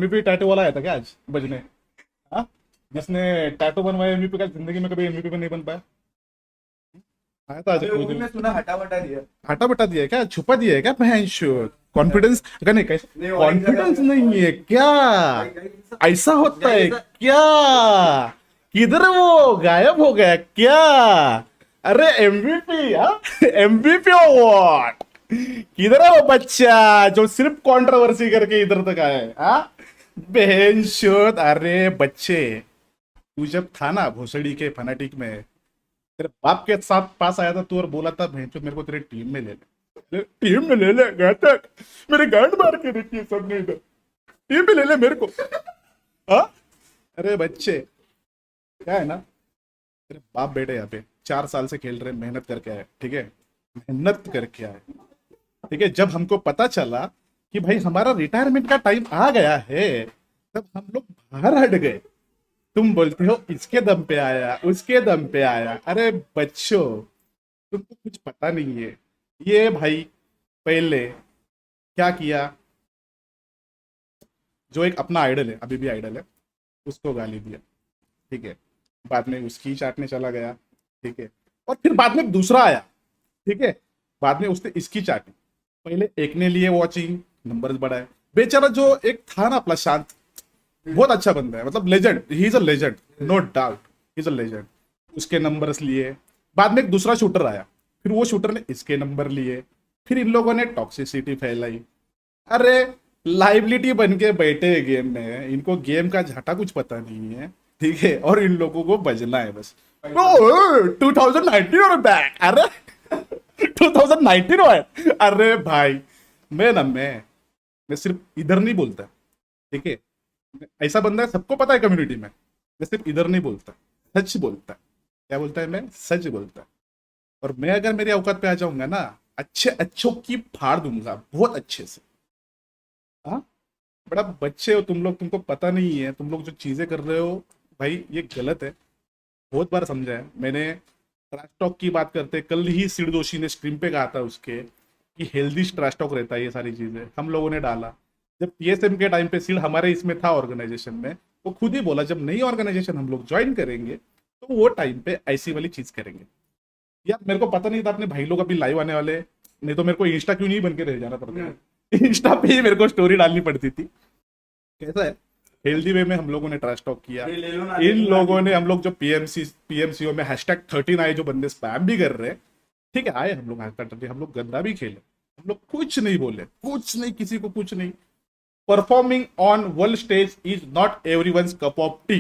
MVP tattoo वाला आया था क्या आज बजने? हाँ, जिसने टैटू बनवाया एमवीपी का, जिंदगी में कभी एमवीपी पे नहीं बन पाया। आया था आज अबे कुछ वो भी दिन। मैं सुना हटा वटा दिया। हटा बटा दिया है क्या? छुपा दिया है क्या? कॉन्फिडेंस अगर नहीं, कैसे नहीं और एक जगह कॉन्फिडेंस पे नहीं है क्या? गाइस गाइस ऐसा होता है गाइस क्या? किधर है वो? गायब हो गया क्या? अरे एमवीपी, एमवीपी अवार्ड किधर है वो बच्चा जो सिर्फ कंट्रोवर्सी करके इधर तक आया है? बहन शोध। अरे बच्चे, तू जब था ना भोसड़ी के फनाटिक में, तेरे बाप के साथ पास आया था तू और बोला था बहन चोद मेरे को तेरी टीम में ले ले, टीम में ले ले घातक। मेरे गांड मार के रखी है सबने इधर, टीम में ले ले मेरे को। हाँ, अरे बच्चे, क्या है ना, तेरे बाप बेटे यहाँ पे 4 साल से खेल रहे, मेहनत करके आए, ठीक है, मेहनत करके आए, ठीक है। जब हमको पता चला कि भाई हमारा रिटायरमेंट का टाइम आ गया है, तब हम लोग बाहर हट गए। तुम बोलते हो इसके दम पे आया, उसके दम पे आया। अरे बच्चों, तुमको कुछ पता नहीं है। ये भाई पहले क्या किया, जो एक अपना आइडल है, अभी भी आइडल है, उसको गाली दिया, ठीक है। बाद में उसकी चाटने चला गया, ठीक है। और फिर बाद में दूसरा आया, ठीक है। बाद में उसने इसकी चाटी। पहले एक ने लिए वॉचिंग, नंबर्स बढ़ाए। बेचारा जो एक था ना अपना शांत, बहुत अच्छा बंदा है, मतलब legend, he is a legend, no doubt, he is a legend. उसके नंबर्स लिए। बाद में एक दूसरा शूटर आया, फिर वो शूटर ने इसके नंबर लिए। फिर इन लोगों ने टॉक्सिसिटी फैलाई। अरे लाइबिलिटी बन के बैठे हैं गेम में, इनको गेम का झाटा कुछ पता नहीं है, ठीक है। और इन लोगों को बजना है बस। 2019 और बैक, अरे 2019 है। अरे भाई, मैं सिर्फ इधर नहीं बोलता, ठीक है। ऐसा बंदा है, सबको पता है कम्युनिटी में। मैं सिर्फ इधर नहीं बोलता, सच बोलता है। क्या बोलता है? मैं सच बोलता है। और मैं अगर मेरी औकात पे आ जाऊंगा ना, अच्छे अच्छों की फाड़ दूंगा, बहुत अच्छे से। हाँ, बड़ा बच्चे हो तुम लोग, तुमको पता नहीं है, तुम लोग जो चीजें कर रहे हो भाई, ये गलत है। बहुत बार समझा है मैंने। ट्रैश टॉक की बात करते, कल ही सिड जोशी ने स्ट्रीम पे कहा था उसके कि हेल्दी ट्रैश टॉक रहता है, ये सारी चीजें हम लोगों ने डाला। जब पीएसएम के टाइम पे सिड हमारे इसमें था ऑर्गेनाइजेशन में, वो खुद ही बोला जब नई ऑर्गेनाइजेशन हम लोग ज्वाइन करेंगे तो वो टाइम पे ऐसी वाली चीज करेंगे। यार मेरे को पता नहीं था अपने भाई लोग अभी लाइव आने वाले, नहीं तो मेरे को इंस्टा क्यों नहीं बन के रह जाना पड़ता है। इंस्टा पे ही मेरे को स्टोरी डालनी पड़ती थी। कैसा है, हेल्दी वे में हम लोगों ने ट्रैश टॉक किया। ले लो ना, इन लोगों ने, हम लोग जो पीएमसीओ में #13 आए, जो बंदे स्पैम भी कर रहे हैं, ठीक है, आए हम लोग #13, हम लोग गंदा भी खेले, हम लोग कुछ नहीं बोले, कुछ नहीं, किसी को कुछ नहीं। Performing on world stage is not everyone's cup of T.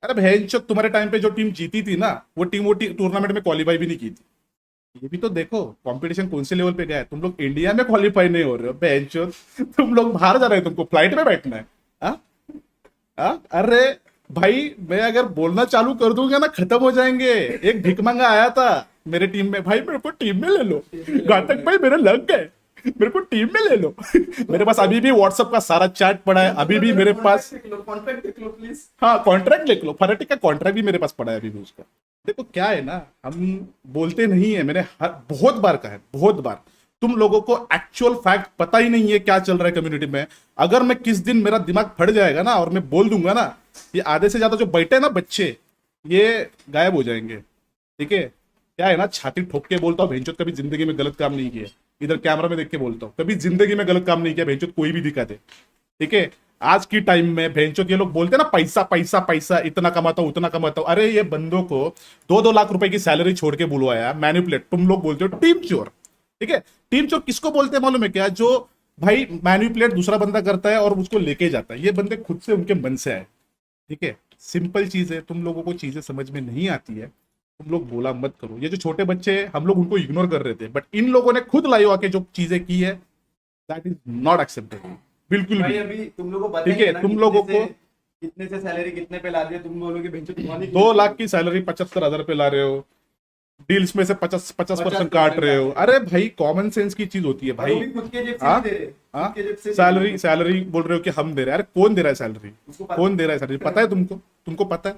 अरे बहन चो, तुम्हारे टाइम पे जो टीम जीती थी ना, वो टीम टूर्नामेंट में क्वालिफाई भी नहीं की थी। ये भी तो देखो कंपटीशन कौन से लेवल पे गया है। तुम लोग इंडिया में क्वालिफाई नहीं हो रहे हो बहन चो, तुम लोग बाहर जा रहे हो, तुमको फ्लाइट में बैठना है। हाँ? अरे भाई, मैं अगर बोलना चालू कर दूंगा ना, खत्म हो जाएंगे। एक भिकमंगा आया था मेरे टीम में, भाई मेरे को टीम में ले लो, घातक भाई मेरे लग गए, मेरे को टीम में ले लो। मेरे पास अभी भी व्हाट्सएप का सारा चैट पड़ा है, अभी भी मेरे पास। कॉन्ट्रैक्ट देख लो प्लीज। हाँ, कॉन्ट्रैक्ट लिख लो, फनाटिक का कॉन्ट्रैक्ट भी मेरे पास पड़ा है अभी भी उसका। देखो क्या है ना, हम बोलते नहीं है, मैंने बहुत बार कहा है, बहुत बार। तुम लोगों को एक्चुअल फैक्ट पता ही नहीं है क्या चल रहा है कम्युनिटी में। अगर मैं किस दिन मेरा दिमाग फट जाएगा ना और मैं बोल दूंगा ना, ये आधे से ज्यादा जो बैठे हैं ना बच्चे, ये गायब हो जाएंगे, ठीक है। क्या है ना, छाती ठोक के बोलता हूँ, भेंचोद कभी जिंदगी में गलत काम नहीं किया। इधर कैमरा में देख के बोलता हूँ, कभी जिंदगी में गलत काम नहीं किया भेंचोद, कोई भी दिखा दे, ठीक है। आज की टाइम में भेंचोद ये लोग बोलते हैं ना, पैसा पैसा पैसा, इतना कमाता हूं उतना कमाता हूं। अरे ये बंदों को 2-2 लाख रुपए की सैलरी छोड़ के बुलवाया, मैनिपुलेट। तुम लोग बोलते हो टीम चोर, ठीक है। टीम चोर किसको बोलते हैं मालूम है क्या? जो भाई मैनिपुलेट दूसरा बंदा करता है और उसको लेके जाता है। ये बंदे खुद से, उनके मन से आए, ठीक है। सिंपल चीज है, तुम लोगों को चीजें समझ में नहीं आती है, तुम लोग बोला मत करो। ये जो छोटे बच्चे हैं, हम लोग उनको इग्नोर कर रहे थे, बट इन लोगों ने खुद लाइव आके जो चीजें की है, दैट इज नॉट एक्सेप्टेबल, बिल्कुल भाई भी। अभी तुम लोगों को ठीक है, बताएंगे ना, तुम लोगों को कितने से सैलरी कितने पे ला दिए, तुम बोलोगे बेंचो तुम्हारी 2 लाख की सैलरी 75,000 पे ला रहे हो, डील्स में से 50% काट रहे हो। अरे भाई, कॉमन सेंस की चीज होती है और वो भाई। भी खुद के जेब से हाँ, नहीं दे रहे, हाँ, खुद के जेब से सैलरी सैलरी बोल रहे हो कि हम दे रहे हैं। अरे कौन दे रहा है सैलरी? उसको पता- कौन दे रहा है सैलरी? पता है तुमको? तुमको पता है?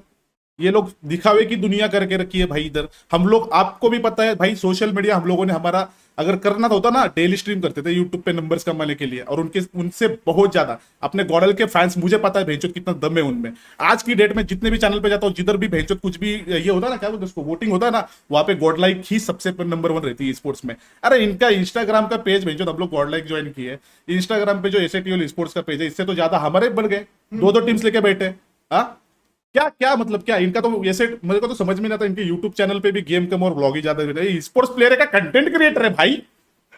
ये लोग दिखावे की दुनिया करके रखी है भाई इधर। हम लोग, आपको भी पता है भाई, सोशल मीडिया हम लोगों ने, हमारा अगर करना तो होता ना, डेली स्ट्रीम करते थे यूट्यूब पे नंबर्स कमाने के लिए, और उनके उनसे बहुत ज्यादा अपने गॉडल के फैंस, मुझे पता है भेंचोद कितना दम है उनमें। आज की डेट में जितने भी चैनल पे जाता हूँ, जिधर भी भेंचोद कुछ भी ये होता है ना, क्या बोलते हैं उसको, वोटिंग होता है ना, वहां पे गॉड लाइक ही सबसे नंबर 1 रहती है स्पोर्ट्स में। अरे इनका इंस्टाग्राम का पेज भेंचोद, हम लोग गॉड लाइक ज्वाइन किए, इंस्टाग्राम पे जो एसएटीओ स्पोर्ट्स का पेज है, इससे तो ज्यादा हमारे बढ़ गए, 2-2 टीम्स लेके बैठे। हाँ, क्या क्या मतलब, क्या इनका तो ऐसे, मेरे को तो समझ में नहीं आता, इनके यूट्यूब चैनल पे भी गेम कम और ब्लॉग ही ज्यादा, स्पोर्ट्स प्लेयर का कंटेंट क्रिएटर है भाई।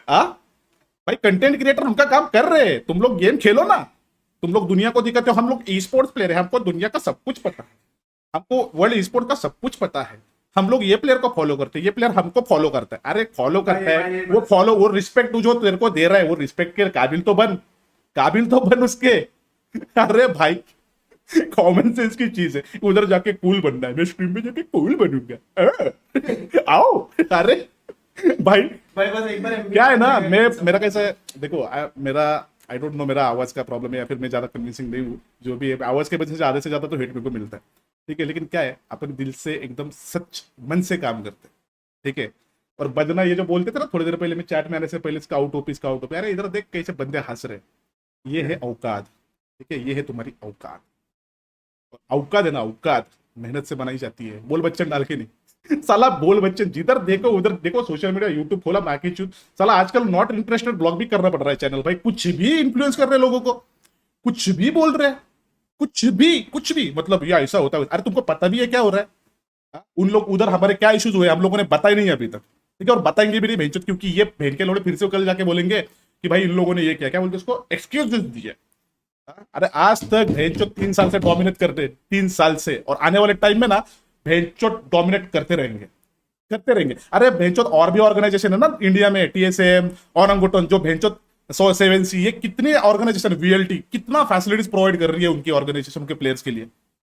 आ भाई कंटेंट क्रिएटर उनका काम कर रहे हैं, तुम लोग गेम खेलो ना, तुम लोग दुनिया को दिखाते हो। हम लोग ई स्पोर्ट्स प्लेयर है, हमको दुनिया का सब कुछ पता है, हमको वर्ल्ड ई स्पोर्ट का सब कुछ पता है। हम लोग ये प्लेयर को फॉलो करते हैं, ये प्लेयर हमको फॉलो करता है। अरे फॉलो करता है वो, फॉलो, वो रिस्पेक्ट जो तेरे को दे रहा है, वो रिस्पेक्ट के काबिल तो बन, काबिल तो बन उसके। अरे भाई कॉमन सेंस की चीज है, उधर जाके कूल बनना है, मैं स्ट्रीम में जाके कूल बनूंगा। आओ। अरे भाई भाई बस एक बार क्या है ना, मैं, मेरा कैसा है देखो, मेरा आई डोंट नो, मेरा आवाज का प्रॉब्लम है या फिर मैं ज्यादा कन्विंसिंग नहीं हूँ, जो भी है आवाज के वजह से आधे से ज्यादा तो हेट मेरे को मिलता है, ठीक है। लेकिन क्या है, अपन दिल से एकदम सच मन से काम करते हैं, ठीक है। और बजना, ये जो बोलते थे ना थोड़ी देर पहले, मैं चैट में आने से पहले, स्काउट ओपी स्काउट ओपी, अरे इधर देख कैसे बंदे हंस रहे, ये है औकात, ठीक है, ये है तुम्हारी औकात। औकात है ना, औकात मेहनत से बनाई जाती है, बोल बच्चन डाल के नहीं। साला बोल बच्चन जिधर देखो उधर देखो, सोशल मीडिया यूट्यूब खोला बाकी चूत, साला आजकल नॉट इंटरेस्टेड ब्लॉग भी करना पड़ रहा है चैनल भाई, कुछ भी इन्फ्लुएंस कर रहे हैं लोगों को, कुछ भी बोल रहे हैं, कुछ भी मतलब, ये ऐसा होता है, अरे तुमको पता भी है क्या हो रहा है? हाँ? उन लोग उधर हमारे क्या इश्यूज हुए हम लोगों ने बताए नहीं अभी तक, ठीक है, और बताएंगे भी नहीं भेंचोद, क्योंकि ये भेंट के लोड़े फिर से कल जाके बोलेंगे कि भाई इन लोगों ने ये क्या क्या बोलते उसको, एक्सक्यूज दिए। अरे आज तक भेंचोद 3 साल से डोमिनेट कर रहे, 3 साल से, और आने वाले टाइम में ना भेंचोद डोमिनेट करते रहेंगे, करते रहेंगे। अरे भेंचोद और भी ऑर्गेनाइजेशन है ना इंडिया में, टीएसएम, औरंगुटन, जो भेंचोद 107C, ये कितने ऑर्गेनाइजेशन, वीएलटी कितना फैसिलिटीज प्रोवाइड कर रही है उनकी ऑर्गेनाइजेशन के प्लेयर्स के लिए,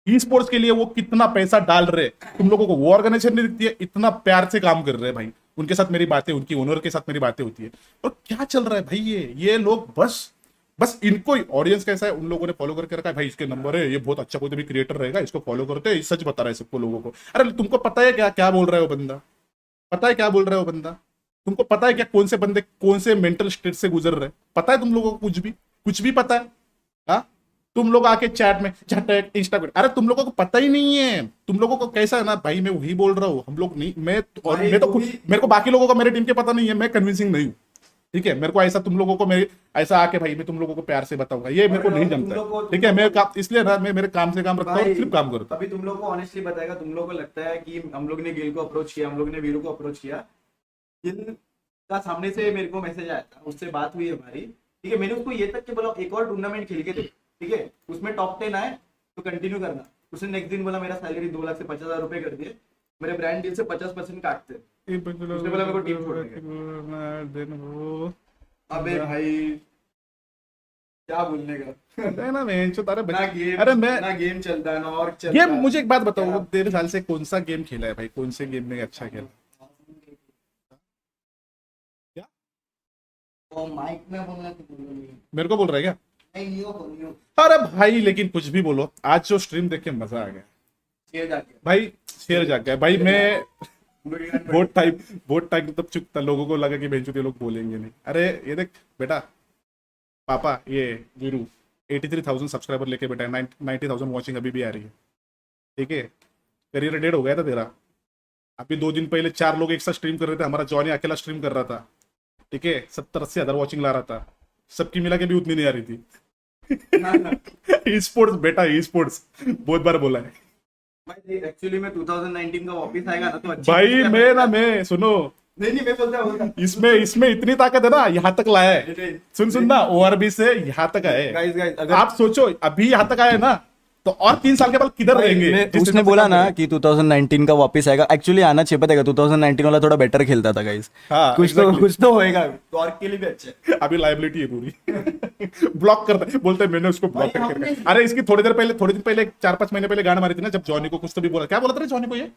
ई स्पोर्ट्स के लिए वो कितना पैसा डाल रहे, तुम लोगों को वो ऑर्गेनाइजेशन नहीं दिखती है, इतना प्यार से काम कर रहे हैं भाई। उनके साथ मेरी बातें, उनकी ओनर के साथ मेरी बातें होती है, और क्या चल रहा है भाई, ये लोग बस बस इनको ही, ऑडियंस कैसा है उन लोगों ने फॉलो करके रखा है, भाई इसके नंबर है, ये बहुत अच्छा कोई भी क्रिएटर रहेगा, इसको फॉलो करते हैं, सच बता रहा है सबको लोगों को। अरे तुमको पता है क्या क्या बोल रहा है वो बंदा, पता है क्या बोल रहा है वो बंदा, तुमको पता है क्या कौन से बंदे कौन से मेंटल स्टेट से गुजर रहे, पता है तुम लोगों को, कुछ भी पता है? हाँ, तुम लोग आके चैट में चैट इंस्टाग्राम, अरे तुम लोगों को पता ही नहीं है, तुम लोगों को कैसा है ना भाई, मैं वही बोल रहा हूँ, हम लोग नहीं, और मैं तो खुद, मेरे को बाकी लोगों का, मेरे टीम के पता नहीं है, मैं कन्विंसिंग नहीं हूँ, ठीक है। मेरे को ऐसा तुम लोगों को, मैं ऐसा आके भाई मैं तुम लोगों को प्यार से बताऊंगा, ये मेरे को नहीं जमता है, ठीक है। मैं इसलिए ना, मैं मेरे काम से काम रखता हूँ, सिर्फ काम करता हूँ। अभी तुम लोग को ऑनेस्टली बताएगा, तुम लोग को लगता है कि हम लोग ने गिल को अप्रोच किया, हम लोग ने वीरू को अप्रोच किया, गिल का सामने से मेरे को मैसेज आया था, उससे बात हुई हमारी, ठीक है। मैंने उसको ये तक कि बोला एक और टूर्नामेंट खेल के दे, ठीक है, उसमें टॉप 10 आए तो कंटिन्यू करना। उसने नेक्स्ट दिन बोला मेरा सैलरी 2 लाख से 50,000 रुपए कर दिए, मेरे ब्रांड डील से 50% काटते, उसने बोला मेरे को टीम छोड़ने का। अबे भाई क्या बोलने का ना मैं तारे ना गेम, अरे मैं ना गेम चलता है ना और चलता गेम, है। मुझे एक बात बताओ, तेरे साल से कौन सा गेम खेला है भाई, कौन से गेम में अच्छा खेला? क्या वो माइक में बोलना तो बोलो मेरे को बोल रहा है क्या? नहीं लियो बोलियो अरे भाई लेकिन कुछ भी बोलो, आज जो स्ट्रीम देख के मजा आ गया शेर जाके भाई, शेर जाग गया भाई। मैं हम लोग यहाँ बहुत टाइम तब चुप था, लोगों को लगा कि बेंचो के लोग बोलेंगे नहीं। अरे ये देख बेटा, पापा ये वीरू 83,000 सब्सक्राइबर लेके बैठा है, 90,000 वॉचिंग अभी भी आ रही है, ठीक है। करियर डेड हो गया था तेरा, अभी 2 दिन पहले 4 लोग एक साथ स्ट्रीम कर रहे थे, हमारा जॉनी अकेला स्ट्रीम कर रहा था, ठीक है, 70-80 हजार वॉचिंग ला रहा था, सबकी मिला के भी उतनी नहीं आ रही थी। ई स्पोर्ट्स बेटा, ई स्पोर्ट्स बहुत बार बोला है भाई। एक्चुअली में 2019 का वापस आएगा ना तो अच्छी भाई। मैं सुनो, नहीं मैं बोलता इसमें इतनी ताकत है ना, यहाँ तक लाया है, सुन ना, ओआरबी से यहाँ तक आए। गाइस अगर आप सोचो अभी यहाँ तक आए ना, तो और 3 साल के बाद किधर रहेंगे? जिस उसने हिसाब से बोला काम ना करें। कि 2019 का वापस आएगा, एक्चुअली आना चाहिए, पता है 2019 वाला थोड़ा बेटर खेलता था गाइस, हाँ, कुछ तो होएगा। तो और के लिए भी अच्छा है। अभी लाइबिलिटी है पूरी। ब्लॉक करता है, बोलते हैं मैंने उसको ब्लॉक भाई, करके हमने- रखा। अरे इसकी थोड़ी दिन पहले 4-5 महीने पहले गांड मारी थी ना, जब जॉनी को कुछ तो भी बोला, क्या बोला था रे जॉनी को, ये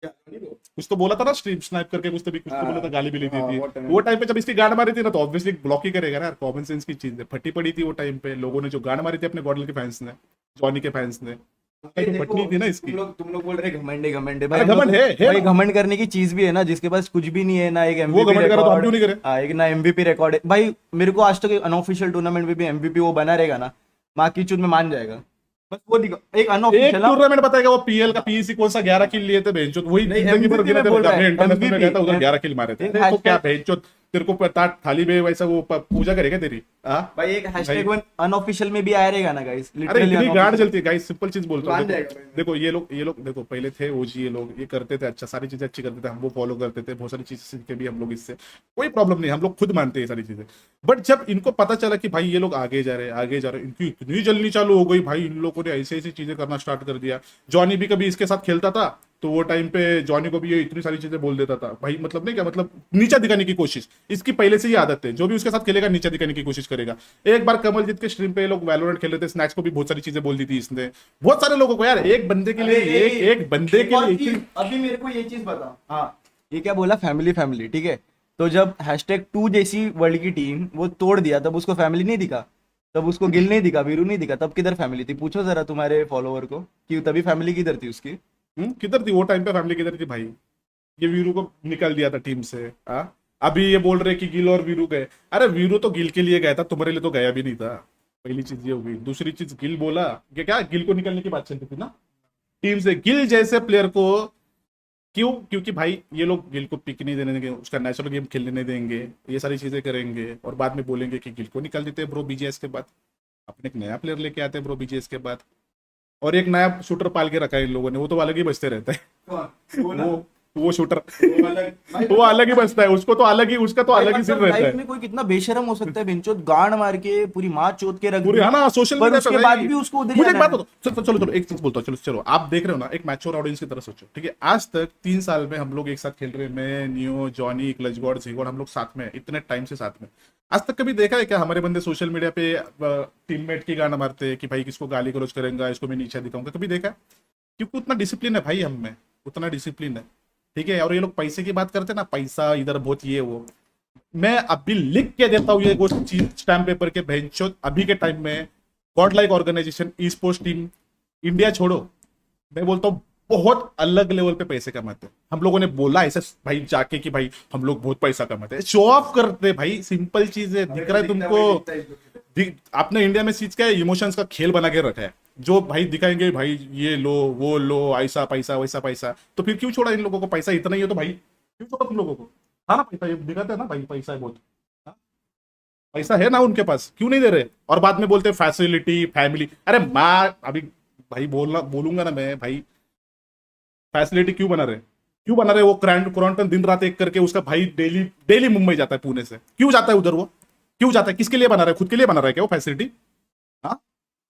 कुछ तो बोला था ना, स्ट्रीम स्नाइप करके कुछ तो बोला था, गाली भी ली हाँ, थी। वो time वो टाइम पे जब इसकी गांड मारी थी ना, तो ऑब्वियसली ब्लॉक ही करेगा ना यार, कॉमन सेंस की चीज है, फटी पड़ी थी वो टाइम पे। लोगों ने जो गांड मारी थी अपने गॉडल के फैंस ने, जॉनी के फैंस ने, तो पटनी थी ना इसकी। तुम लोग बोल रहे घमंडे घमंडे अरे घमंड है भाई ना। घमंड करने की चीज भी है ना, जिसके पास कुछ भी नहीं है ना, एक वो एमवीपी घमंड करा तो हम क्यों नहीं करे? रिकॉर्ड, एक ना एमवीपी रिकॉर्ड है भाई। मेरे को आज तक अनऑफिशियल टूर्नामेंट में भी एमवीपी वो बना रहेगा ना, माँ की चूत में मान जाएगा। बस वो दिखा एक एक अनऑफिशियल। टूर्नामेंट बताएगा वो पीएल का पीसी कौन सा 11 किल लिए थे बेंचो, वही नहीं, जिंदगी भर MVP गिने में थे। बोल रहा है, इंटरनेशनल में गया था उधर MVP 11 किल मारे थे। एक अरे तो क्या hashtag- बेंचो तेरे को पता थाली में वैसा वो पूजा करेगा तेरी? हाँ भाई एक हैशटैग वन अनऑफिशियल में भी आया रहेगा ना गाइस, अरे इतनी गांड जलती है गाइस, सिंपल चीज बोलता हूँ। मान देखो जाएगा। देखो, ये लोग देखो पहले थे ओजी, ये लोग ये करते थे अच्छा, सारी चीजें अच्छी करते थे, हम वो फॉलो करते थे, बहुत सारी चीजें सीखे भी हम लोग इससे, कोई प्रॉब्लम नहीं, हम लोग खुद मानते हैं ये सारी चीजें। बट जब इनको पता चला कि भाई ये लोग आगे जा रहे हैं आगे जा रहे हैं, इनकी इतनी जलनी चालू हो गई भाई, इन लोगों ने ऐसी ऐसी चीजें करना स्टार्ट कर दिया। जॉनी भी कभी इसके साथ खेलता था तो वो टाइम पे जॉनी को भी ये इतनी सारी चीजें बोल देता था भाई, मतलब नहीं क्या, मतलब नीचा दिखाने की कोशिश, इसकी पहले से ही आदत है, जो भी उसके साथ खेलेगा नीचा दिखाने की कोशिश करेगा। एक बार कमलजीत के स्ट्रीम पे लोग वैलोरेंट खेल रहे थे, स्नैक्स को भी बहुत सारी चीजें बोल दी थी इसने, बहुत सारे लोगों को यार, एक बंदे के लिए एक बंदे के लिए इतनी- अभी मेरे को ये चीज बता। हाँ, ये क्या बोला, फैमिली फैमिली, ठीक है। तो जब #2 जैसी वर्ल्ड की टीम वो तोड़ दिया, तब उसको फैमिली नहीं दिखा, तब उसको गिल नहीं दिखा, वीरू नहीं दिखा, तब किधर फैमिली थी? पूछो जरा तुम्हारे फॉलोवर को कि तभी फैमिली किधर थी उसकी। किधर थी वो टाइम पे फैमिली, किधर थी भाई? ये वीरू को निकाल दिया था टीम से। हाँ अभी ये बोल रहे कि गिल और वीरू गए, अरे वीरू तो गिल के लिए गया था, तुम्हारे लिए तो गया भी नहीं था। पहली चीज ये हो गई। दूसरी चीज गिल बोला कि क्या गिल को निकलने की बात चलती थी ना टीम से, गिल जैसे प्लेयर को क्यों? क्योंकि भाई ये लोग गिल को पिक नहीं देने देंगे, उसका नेचुरल गेम खेलने नहीं देंगे, ये सारी चीजें करेंगे और बाद में बोलेंगे कि गिल को निकाल देते हैं ब्रो बीजीएस के बाद, अपने एक नया प्लेयर लेके आते हैं ब्रो बीजीएस के बाद, और एक नया शूटर पाल के रखा है इन लोगों ने, वो तो अलग ही बचते रहता है। वो शूटर वो अलग ही बचता है, उसको तो अलग ही, उसका तो अलग ही सिर रहता लाइफ है में कोई कितना बेशरम हो सकता है, बिनचोद गांड मार के पूरी माँ चोद के रख पूरी। दी। हाँ ना सोशल पर मीडिया उसके पे बाद भाई। भी उसको उधर ही मुझे एक आना बात है। बताओ, चलो चलो चलो एक चीज बोलता हूँ, चलो चलो आप देख रहे हो ना, एक मैच्योर ऑडियंस की तरह सोचो, ठीक है, आज तक 3 साल में हम लोग एक साथ खेल रहे हैं, मैं, नियो, जॉनी, क्लचगॉड, जीगॉड, हम लोग साथ में इतने टाइम से साथ में, आज तक कभी देखा है क्या हमारे बंदे सोशल मीडिया पे टीममेट की गाना मारते हैं कि भाई किसको गाली गलौज करेंगे, इसको मैं नीचे दिखाऊंगा? कभी देखा? क्योंकि उतना डिसिप्लिन है भाई हम में, उतना डिसिप्लिन है, ठीक है। और ये लोग पैसे की बात करते हैं ना, पैसा इधर बहुत ये वो, मैं अभी लिख के देता हूँ ये स्टैम्प पेपर के भेंचोद, अभी के टाइम में god like organisation esports team India छोड़ो, मैं बोलता हूँ बहुत अलग लेवल पे पैसे कमाते हैं। हम लोगों ने बोला ऐसे भाई जाके कि भाई हम लोग बहुत पैसा कमाते हैं, शो ऑफ करते हैं भाई, सिंपल चीज है, दिख रहा है तुमको? आपने इंडिया में चीज क्या है, इमोशंस का खेल बना के रखा है, जो भाई दिखाएंगे भाई ये लो वो लो, ऐसा पैसा वैसा पैसा, तो फिर क्यों छोड़ा इन लोगों को? पैसा इतना ही है तो भाई क्यों छोड़ा तुम लोगों को? हाँ ना, पैसा ये दिखाते हैं ना भाई, पैसा है बहुत, हाँ? पैसा है ना उनके पास, क्यों नहीं दे रहे? और बाद में बोलते हैं फैसिलिटी फैमिली, अरे माँ अभी भाई बोलूंगा ना मैं भाई, फैसिलिटी क्यों बना रहे, क्यों बना रहे? वो क्रॉन्टन दिन रात एक करके उसका भाई डेली डेली मुंबई जाता है, पुणे से क्यों जाता है उधर? वो क्यों जाता है? किसके लिए बना रहा है? खुद के लिए बना रहा है क्या वो फैसिलिटी? हाँ,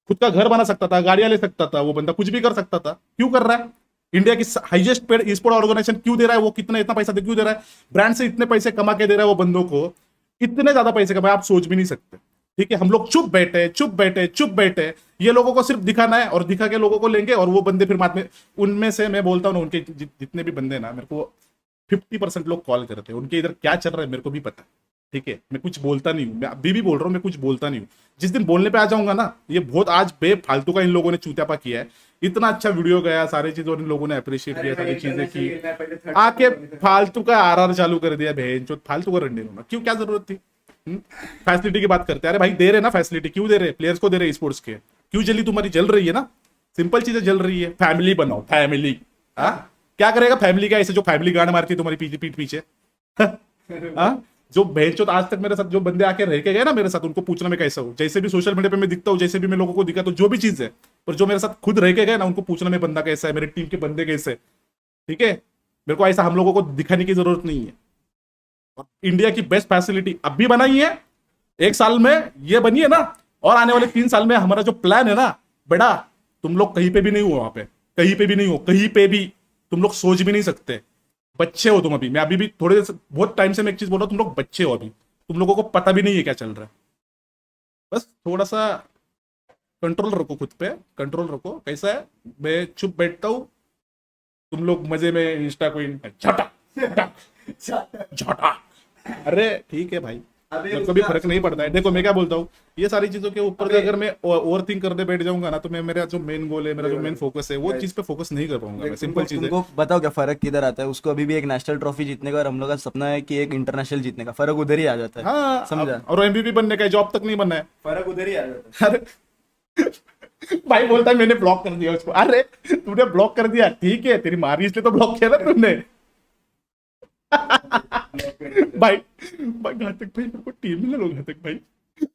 खुद का घर बना सकता था, गाड़ियां ले सकता था, वो बंदा कुछ भी कर सकता था, क्यों कर रहा है? इंडिया की highest paid esports organisation क्यों दे रहा है? वो कितना इतना पैसा क्यों दे रहा है? ब्रांड से इतने पैसे कमा के दे रहा है वो बंदों को, इतने ज्यादा पैसे कमाए आप सोच भी नहीं सकते, ठीक है। हम लोग चुप बैठे, ये लोगों को सिर्फ दिखाना है और दिखा के लोगों को लेंगे, और वो बंदे फिर बाद में, उनमें से मैं बोलता हूँ ना, उनके जितने भी बंदे ना, मेरे को 50% लोग कॉल करते हैं, उनके इधर क्या चल रहा है मेरे को भी पता है, ठीक है। मैं कुछ बोलता नहीं हूँ, मैं अभी भी बोल रहा हूँ, मैं कुछ बोलता नहीं हूँ। जिस दिन बोलने पे आ जाऊंगा ना, ये बहुत आज बेफालतू का इन लोगों ने चूतियापा किया है, इतना अच्छा वीडियो गया, सारी चीजें इन लोगों ने अप्रिशिएट किया, सारी चीजें की, आके फालतू का आरआर चालू कर दिया, भेंचोद फालतू का रंडे होना, क्यों, क्या जरूरत थी? फैसिलिटी की बात करते हैं, अरे भाई दे रहे ना फैसिलिटी, क्यों दे रहे? प्लेयर्स को दे रहे स्पोर्ट्स के, क्यों जली तुम्हारी जल रही है ना, सिंपल चीजें जल रही है। फैमिली बनाओ, फैमिली, क्या करेगा फैमिली का? ऐसे जो फैमिली गांड मारती है तुम्हारी पीठ पीछे, जो भेंचोद आज तक मेरे साथ जो बंदे आके रह के गए ना मेरे साथ, उनको पूछना मैं कैसा हूँ, जैसे भी सोशल मीडिया पे मैं दिखता हूँ, जैसे भी मैं लोगों को दिखा, तो जो भी चीज है, पर जो मेरे साथ खुद रह के गए ना, उनको पूछना मैं बंदा कैसा है, मेरी टीम के बंदे कैसे, ठीक है। मेरे को ऐसा हम लोगों को दिखाने की जरूरत नहीं है। और इंडिया की बेस्ट फैसिलिटी अब भी बनाई है, 1 साल में ये बनी है ना, और आने वाले 3 साल में हमारा जो प्लान है ना बेटा, तुम लोग कहीं पे भी नहीं हो, वहां पे कहीं पे भी नहीं हो, कहीं पे भी तुम लोग सोच भी नहीं सकते। बच्चे हो तुम अभी, मैं अभी भी बहुत टाइम से मैं एक चीज बोल रहा हूँ, तुम लोग बच्चे हो अभी, तुम लोगों को पता भी नहीं है क्या चल रहा है। बस थोड़ा सा कंट्रोल रखो, खुद पे कंट्रोल रखो। कैसा है, मैं चुप बैठता हूँ, तुम लोग मजे में इंस्टा को झटा झटा, अरे ठीक है भाई, अबे मेरे को भी उसका- फर्क नहीं पड़ता है। देखो मैं क्या बोलता हूँ, ये सारी चीजों के ऊपर अबे- अगर मैं ओवर थिंक करने बैठ जाऊंगा ना, तो मैं मेरा जो मेन गोल है, मेरा जो मेन फोकस है, वो Right. चीज पे फोकस नहीं कर पाऊंगा मैं। देख, सिंपल चीज है। तुमको बताओ क्या फर्क किधर आता है? उसको अभी भी एक नेशनल ट्रॉफी जीतने का, और हम लोग का सपना है कि एक इंटरनेशनल जीतने का। फर्क उधर ही आ जाता है। हाँ समझा? और एमवीपी बनने का जॉब तक नहीं बनना है। फर्क उधर ही आ जाता है। अरे भाई बोलता है मैंने ब्लॉक कर दिया उसको। अरे तूने ब्लॉक कर दिया, ठीक है, तेरी मारी इसलिए तो ब्लॉक किया ना तुमने। भाई भाई घातक भाई, मेरे को टीम में ले लो घातक भाई,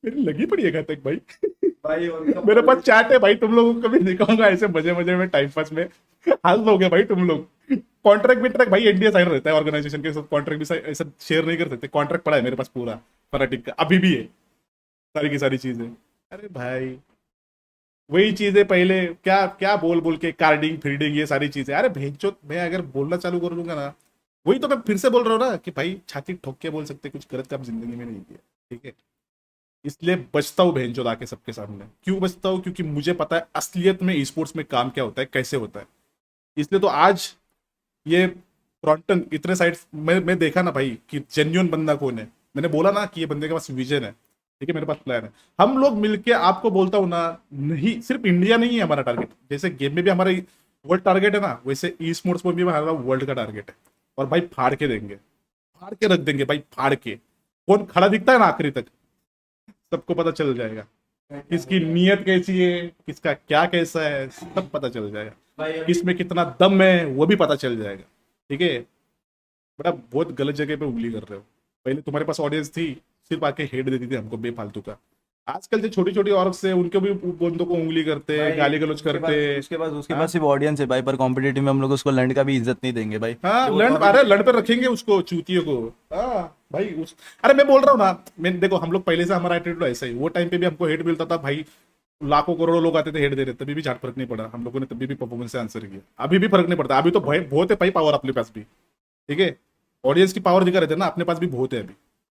मेरी लगी पड़ी है घातक भाई। भाई उनका मेरे पास चैट है भाई, तुम लोगों को कभी दिखाऊंगा ऐसे मजे मजे में, टाइम पास में हंस लोगे भाई तुम लोग। कॉन्ट्रैक्ट विट्रैक्ट भाई एनडीए साइन रहता है ऑर्गेनाइजेशन के साथ, कॉन्ट्रैक्ट भी ऐसा शेयर नहीं कर सकते। कॉन्ट्रैक्ट पड़ा है मेरे पास पूरा फनाटिक का, अभी भी है, सारी की सारी चीजें। अरे भाई वही चीजें पहले क्या क्या बोल बोल के कार्डिंग फील्डिंग ये सारी चीजें। अरे भेजो, मैं अगर बोलना चालू कर दूंगा ना, वही तो मैं फिर से बोल रहा हूँ ना कि भाई छाती ठोक के बोल सकते, कुछ गलत काम जिंदगी में नहीं किया, ठीक है। इसलिए बचता हूँ बहन चोद आके सबके सामने। क्यों बचता हूँ? क्योंकि मुझे पता है असलियत में स्पोर्ट्स में काम क्या होता है, कैसे होता है। इसलिए तो आज ये क्रॉन्टन इतने साइड मैं देखा ना भाई कि जेन्युइन बंदा कौन है। मैंने बोला ना कि ये बंदे के पास विजन है, ठीक है, मेरे पास प्लान है। हम लोग मिलके, आपको बोलता हूँ ना, नहीं सिर्फ इंडिया नहीं है हमारा टारगेट। जैसे गेम में भी हमारा वर्ल्ड टारगेट है ना, वैसे ई स्पोर्ट्स में भी हमारा वर्ल्ड का टारगेट है। और भाई फाड़ के देंगे, फाड़ के रख देंगे भाई, फाड़ के। कौन खड़ा दिखता है ना आखिरी तक, सबको पता चल जाएगा किसकी नीयत कैसी है, किसका क्या कैसा है, सब पता चल जाएगा। भाई अभी- किसमें कितना दम है वो भी पता चल जाएगा, ठीक है। बड़ा बहुत गलत जगह पे उंगली कर रहे हो। पहले तुम्हारे पास ऑडियंस थी, सिर्फ आके हेड देती थी हमको बेफालतू का। आजकल जो छोटी छोटी औरत से उनके भी बंदों को उंगली करते, भाई, गाली गलौज उसके करते। उसके पास सिर्फ ऑडियंस है भाई, पर कॉम्पिटिटिव में हम लोग उसको लैंड का भी इज्जत नहीं देंगे भाई। हाँ वो लड़, तो अरे लड़ पे रखेंगे उसको, चूतियों को। हाँ भाई अरे मैं बोल रहा हूँ ना, मैं देखो हम लोग पहले से हमारा एटीट्यूड ऐसा ही, वो टाइम पे भी हमको हेड मिलता था भाई, लाखों करोड़ों लोग आते थे हेड दे रहे, तभी भी झाट फर्क नहीं पड़ा। हम लोगों ने तभी भी परफॉर्मेंस से आंसर किया, अभी भी फर्क नहीं पड़ता। अभी तो भाई बहुत है भाई पावर अपने पास भी, ठीक है। ऑडियंस की पावर दिखा रहे थे ना, अपने पास भी बहुत है अभी,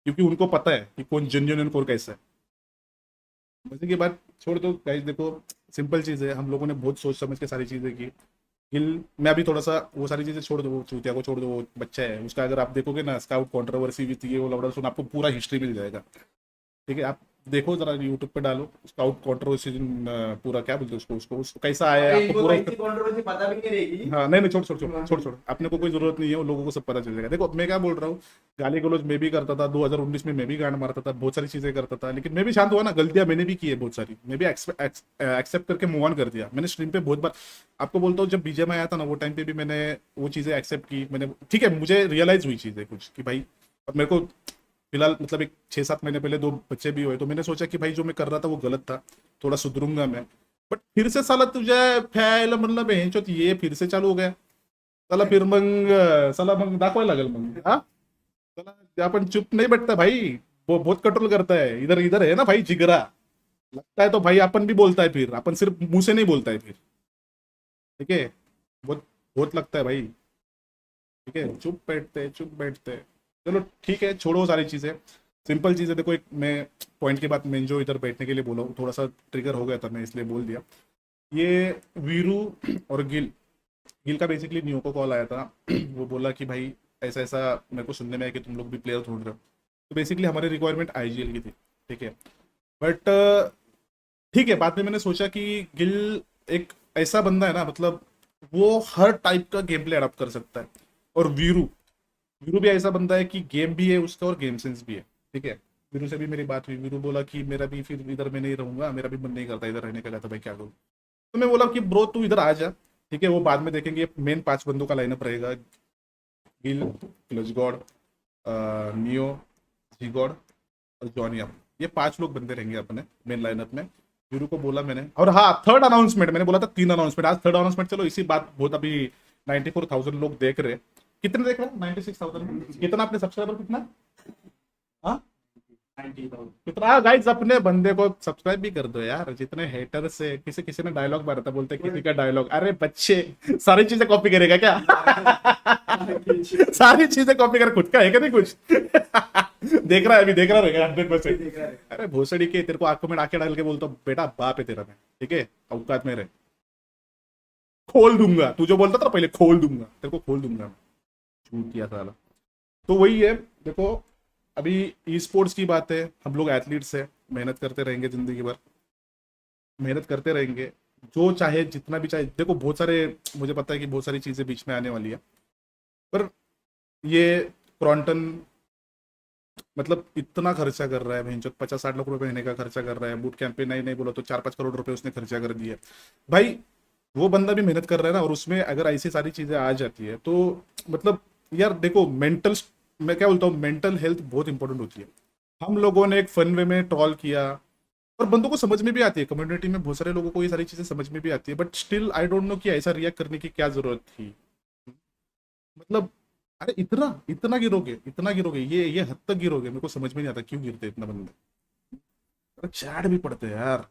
क्योंकि उनको पता है कि कौन जेन्युइन है कौन कैसा है। मजे की बात छोड़ दो गाइस, देखो सिंपल चीज है, हम लोगों ने बहुत सोच समझ के सारी चीजें की। गिल मैं अभी थोड़ा सा वो सारी चीजें छोड़ दो, वो चूतिया को छोड़ दो, वो बच्चा है उसका। अगर आप देखोगे ना स्काउट कंट्रोवर्सी भी थी, वो लवड़ा सुन, आपको पूरा हिस्ट्री मिल जाएगा, ठीक है। आप देखो जरा यूट्यूब पे डालो स्काउट कंट्रोवर्सी, पूरा क्या बोलते हैं उसको कैसा आया है, भाई, आपको इनको पूरा वैसी कंट्रोवर्सी पता भी नहीं रहेगी। हाँ नहीं नहीं छोड़ छोड़ छोड़ छोड़ छोड़, अपने को कोई जरूरत नहीं है, वो लोगों को सब पता चल जाएगा। देखो मैं क्या बोल रहा हूँ, गाली गलौज मैं भी करता था 2019 में, मैं भी गांड मारता था, बहुत सारी चीजें करता था, लेकिन मैं भी शांत हुआ ना। गलतियां मैंने भी की है बहुत सारी, मैं भी एक्सेप्ट करके मूव ऑन कर दिया। मैंने स्ट्रीम पे बहुत बार आपको बोलता हूँ, जब बीजेएम आया था ना, वो टाइम पे भी मैंने वो चीजें एक्सेप्ट की। मैंने ठीक है, मुझे रियलाइज हुई चीजें कुछ कि भाई, और मेरे को फिलहाल मतलब एक 6-7 महीने पहले 2 बच्चे भी हुए, तो मैंने सोचा कि भाई जो मैं कर रहा था वो गलत था, थोड़ा सुधरूंगा मैं। बट फिर से साला तुझे फॅल म्हणलं बेंचोत ये फिर से चालू हो गया साला। फिर मग साला मग दाखवायला लागेल मग, हाँ साला आपण चुप नहीं बैठता भाई, वो बहुत कंट्रोल करता है। इधर इधर है ना भाई जिगरा, लगता है तो भाई अपन भी बोलता है, फिर अपन सिर्फ मुंह से नहीं बोलता है फिर, ठीक है। बहुत बहुत लगता है भाई, ठीक है। चुप बैठते हैं। चलो ठीक है, छोड़ो सारी चीजें, सिंपल चीजें। देखो एक मैं पॉइंट के बाद मैं जो इधर बैठने के लिए बोला हूँ, थोड़ा सा ट्रिगर हो गया था मैं, इसलिए बोल दिया। ये वीरू और गिल का बेसिकली न्यू को कॉल आया था। वो बोला कि भाई ऐसा ऐसा मेरे को सुनने में आया कि तुम लोग भी प्लेयर ढूंढ रहे हो। तो बेसिकली हमारी रिक्वायरमेंट आईजीएल की थी, ठीक है। बट ठीक है, बाद में मैंने सोचा कि गिल एक ऐसा बंदा है ना, मतलब वो हर टाइप का गेम प्ले अडॉप्ट कर सकता है। और वीरू भी ऐसा बंदा है कि गेम भी है उसका और गेम सेंस भी है, ठीक है। वीरू से भी मेरी बात हुई, वीरू बोला कि मेरा भी फिर इधर मैं नहीं रहूंगा, मेरा भी मन नहीं करता इधर रहने का। कहता भाई क्या करूँ, तो मैं बोला कि ब्रो तू इधर आ जा, ठीक है। वो बाद में देखेंगे, मेन 5 बंदों का लाइनअप रहेगा, गिल, क्लच गॉड, नियो, जी गॉड और जॉनिया। ये 5 लोग बंदे रहेंगे अपने मेन लाइनअप में। वीरू को बोला मैंने। और हाँ, थर्ड अनाउंसमेंट मैंने बोला था, 3 अनाउंसमेंट, आज थर्ड अनाउंसमेंट। चलो इसी बात, बहुत अभी 94,000 लोग देख रहे, कितने देख रहे हैं 96,000 कितना अपने सब्सक्राइबर कितना, हाँ 90,000। कितना गाइस, अपने बंदे को सब्सक्राइब भी कर दो यार। जितने हेटर्स है, किसी ने डायलॉग मारा था, बोलते किसी का डायलॉग, अरे बच्चे सारी चीजें कॉपी करेगा क्या? सारी चीजें कॉपी कर, खुद का है क्या नहीं कुछ? देख रहा है, अभी देख रहा रहेगा 100%। देख रहा है। अरे भोसड़ी के, तेरे को आंखों में आंखें डाल के बोलता हूँ, बेटा बाप है तेरा मैं, ठीक है, औकात में रहे, खोल दूंगा। तू जो बोलता था पहले, खोल दूंगा, तेरे को खोल दूंगा मैं, झूठ किया साला। तो वही है, देखो अभी ई स्पोर्ट्स की बात है, हम लोग एथलीट्स हैं, मेहनत करते रहेंगे जिंदगी भर, मेहनत करते रहेंगे, जो चाहे जितना भी चाहे। देखो बहुत सारे, मुझे पता है कि बहुत सारी चीजें बीच में आने वाली है, पर ये क्रॉन्टन मतलब इतना खर्चा कर रहा है, भैंचोद 50-60 लाख रुपए महीने का खर्चा कर रहा है, बूट कैंप पे नहीं नहीं बोला तो 4-5 करोड़ रुपए उसने खर्चा कर दिए भाई। वो बंदा भी मेहनत कर रहा है ना, और उसमें अगर ऐसी सारी चीजें आ जाती है तो मतलब यार देखो, मैं क्या बोलता हूँ, मेंटल हेल्थ बहुत इंपॉर्टेंट होती है। हम लोगों ने एक फन वे में ट्रॉल किया, और बंदों को समझ में भी आती है, कम्युनिटी में बहुत सारे लोगों को ये सारी चीजें समझ में भी आती है, but still I don't know कि ऐसा रिएक्ट करने की क्या जरूरत थी। मतलब अरे इतना इतना गिरोगे, इतना गिरोगे, ये हद तक गिरोगे, मेरे को समझ में नहीं आता क्यों गिरते इतना बंदे। अरे चैट भी पढ़ते हैं यार।